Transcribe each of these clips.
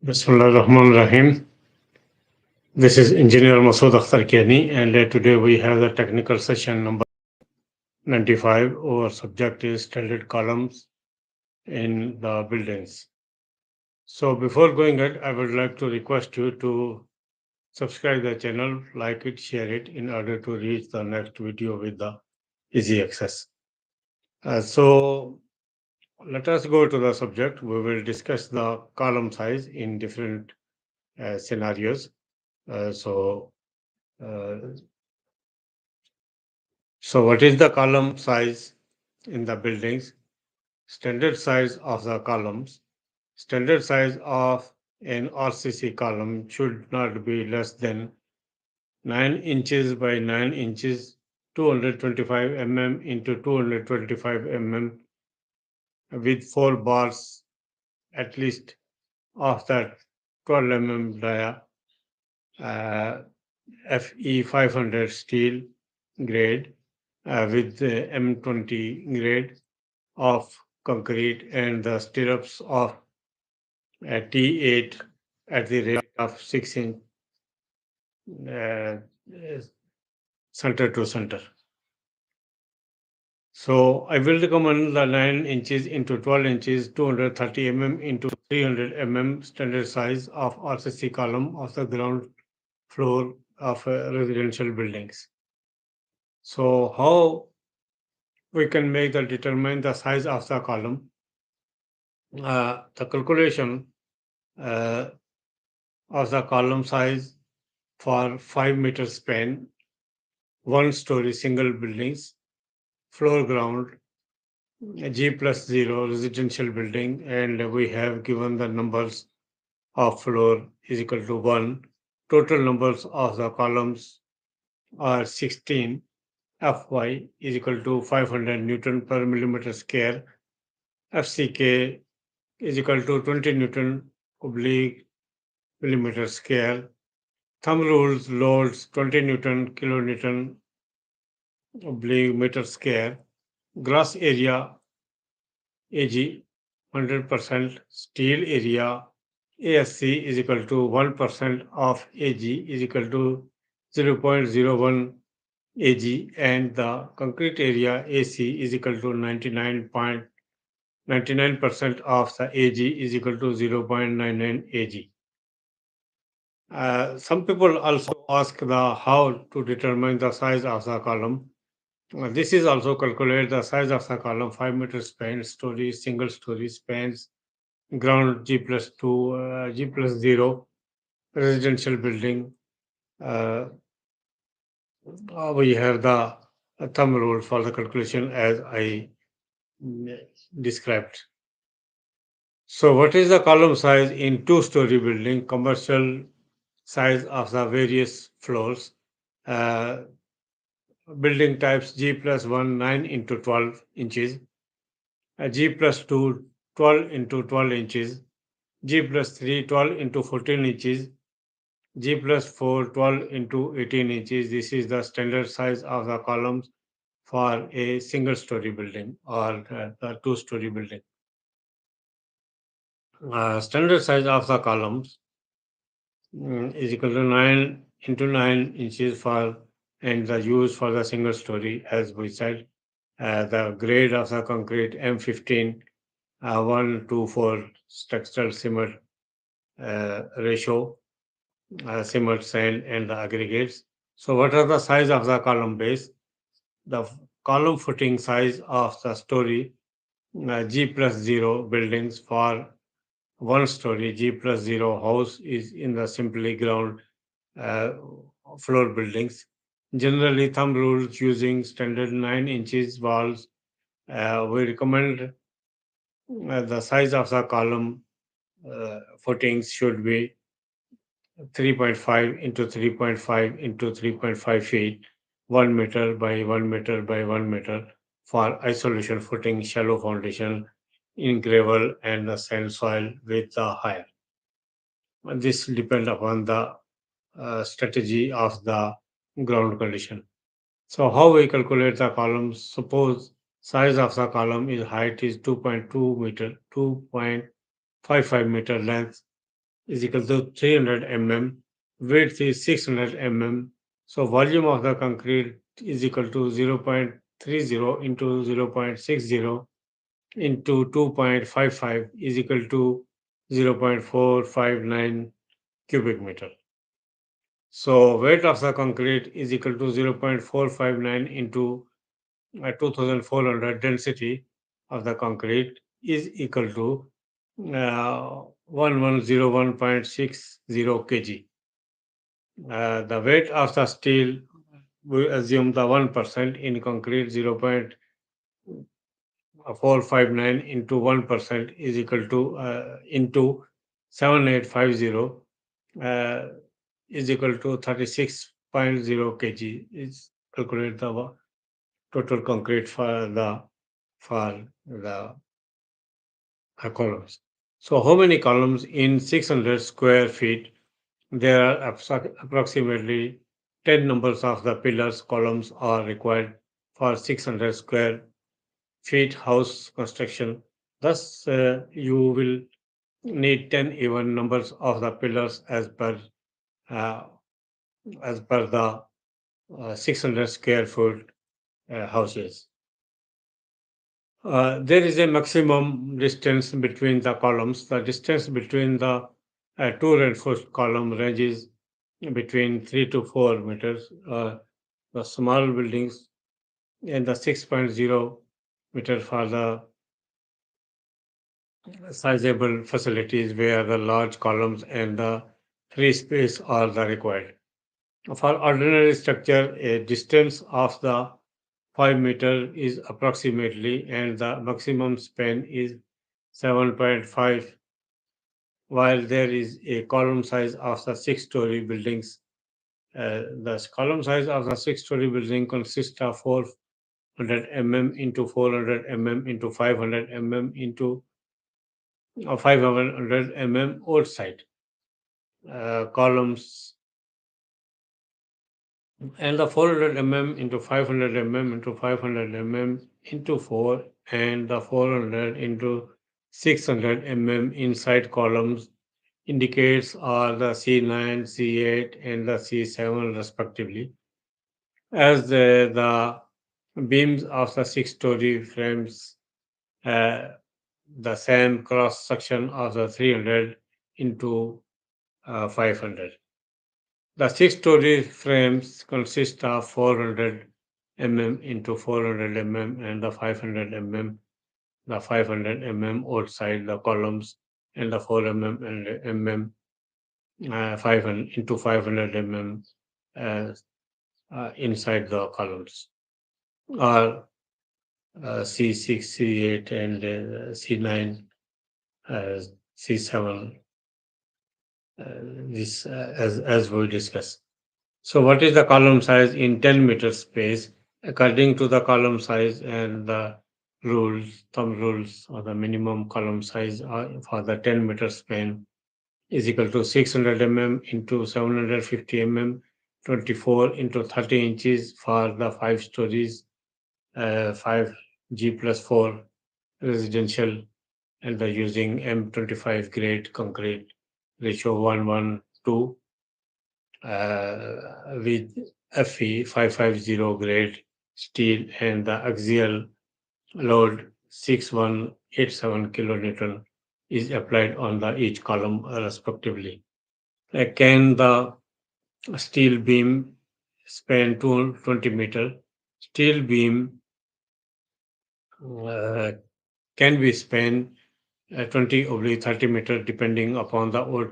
Bismillahirrahmanirrahim. This is Engineer Masood Akhtar Kiani, and today we have the technical session number 95. Our subject is standard columns in the buildings. So before going ahead, I would like to request you to subscribe the channel, like it, share it in order to reach the next video with the easy access. So let us go to the subject. We will discuss the column size in different scenarios. So uh, So what is the column size in the buildings? Standard size of the columns. Standard size of an RCC column should not be less than 9 inches by 9 inches, 225 mm into 225 mm with 4 bars at least of the 12 mm dia, uh, FE 500 steel grade with the M20 grade of concrete and the stirrups of a T8 at the rate of 6 inch uh, center to center. So I will recommend the 9 inches into 12 inches, 230 mm into 300 mm standard size of RCC column of the ground floor of residential buildings. So how we can make the determine the size of the column? The calculation uh, of the column size for 5-meter span, one-story single buildings, floor ground, G plus 0 residential building, and we have given the numbers of floor is equal to 1. Total numbers of the columns are 16. Fy is equal to 500 Newton per millimeter square. FCK is equal to 20 Newton oblique millimeter square. Thumb rules loads 20 Newton kilonewton oblique meter square. Gross area AG 100%, steel area ASC is equal to 1% of AG is equal to 0.01 AG, and the concrete area AC is equal to 99.99% of the AG is equal to 0.99 AG. Some people also ask the how to determine the size of the column. This is also calculate the size of the column, 5-meter span, story, single story spans, ground G plus 2, G plus 0, residential building. Uh, we have the thumb rule for the calculation as I described. So what is the column size in two-story building, commercial size of the various floors? Uh, Building types G plus 1, 9 into 12 inches, G plus 2, 12 into 12 inches, G plus 3, 12 into 14 inches, G plus 4, 12 into 18 inches. This is the standard size of the columns for a single story building or the two-story building. Standard size of the columns is equal to 9 into 9 inches for and the use for the single story, as we said. The grade of the concrete M15 1 to 4 structural cement ratio, cement, sand, and the aggregates. So, what are the size of the column base? The column footing size of the story G plus 0 buildings for one story G plus 0 house is in the simply ground uh, floor buildings. Generally, thumb rules using standard 9 inches walls. We recommend the size of the column footings should be 3.5 into 3.5 into 3.5 feet, 1 meter by 1 meter by 1 meter for isolation footing, shallow foundation in gravel and the sand soil with the higher. This depends upon the strategy of the ground condition. So how we calculate the columns? Suppose size of the column is height is 2.2 meter, 2.55 meter length is equal to 300 mm, width is 600 mm. So volume of the concrete is equal to 0.30 into 0.60 into 2.55 is equal to 0.459 cubic meter. So weight of the concrete is equal to 0.459 into 2400. Density of the concrete is equal to 1101.60 kg. The weight of the steel, we assume the 1% in concrete 0.459 into 1% is equal to into 7850 uh, is equal to 36.0 kg is calculate the total concrete for the columns. So how many columns in 600 square feet? There are approximately 10 numbers of the pillars columns are required for 600 square feet house construction. Thus, you will need 10 even numbers of the pillars uh, as per the 600 square foot houses. There is a maximum distance between the columns. The distance between the two reinforced column ranges between 3 to 4 meters. The small buildings and the 6.0 meter for the sizable facilities where the large columns and the free space are the required. For ordinary structure, a distance of the 5 meter is approximately, and the maximum span is 7.5, while there is a column size of the six-story buildings. The column size of the six-story building consists of 400 mm into 400 mm into 500 mm into 500 mm outside columns, and the 400 mm into 500 mm into 500 mm into 4 and the 400 into 600 mm inside columns indicates are the C9, C8 and the C7 respectively, as the beams of the six-story frames uh, the same cross section of the 300 into 500. The six-story frames consist of 400 mm into 400 mm and the 500 mm, the 500 mm outside the columns and the 4 mm 500 into 500 mm uh, inside the columns, or C6, C8, and C9, uh, C7, this as we discussed. So, what is the column size in 10 meter space? According to the column size and the rules, thumb rules, or the minimum column size for the 10-meter span is equal to 600 mm into 750 mm, 24 into 30 inches for the five stories, 5G plus 4 residential, and the using M25 grade concrete ratio 1:1:2 with Fe 550 grade steel and the axial load 6187 kilonewton is applied on the each column respectively. Can the steel beam span 20 meter? Steel beam uh, can be span 20 oblique 30 meter depending upon the old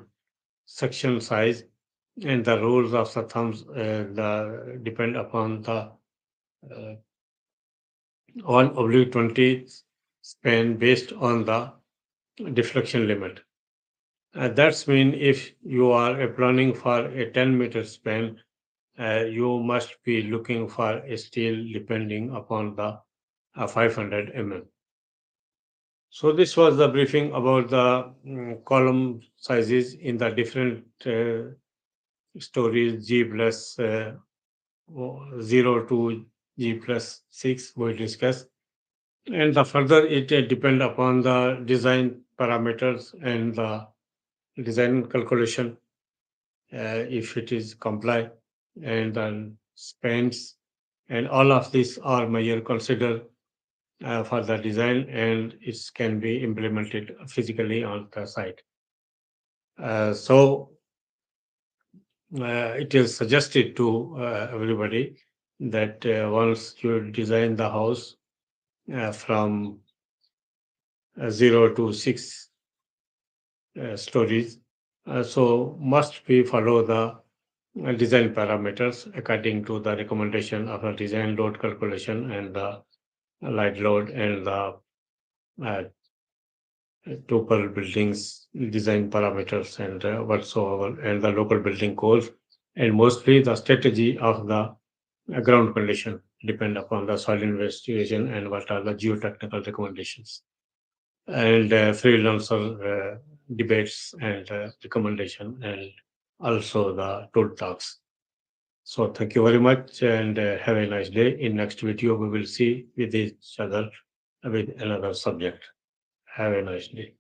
section size, and the rules of the thumbs depend upon the 1/20 span based on the deflection limit. That's mean if you are planning for a 10-meter span, you must be looking for a steel depending upon the 500 mm. So this was the briefing about the column sizes in the different stories G plus 0 to G plus 6 we discussed. And the further it depend upon the design parameters and the design calculation if it is comply, and then spends, and all of these are measure considered for the design, and it can be implemented physically on the site. So it is suggested to everybody that once you design the house from 0 to 6 stories, so must we follow the design parameters according to the recommendation of the design load calculation and the light load and the uh, local buildings design parameters and whatsoever, and the local building codes, and mostly the strategy of the ground condition depend upon the soil investigation and what are the geotechnical recommendations, and freelancer debates and recommendation, and also the tool talks. So thank you very much, and have a nice day. In next video we will see with each other with another subject. Have a nice day.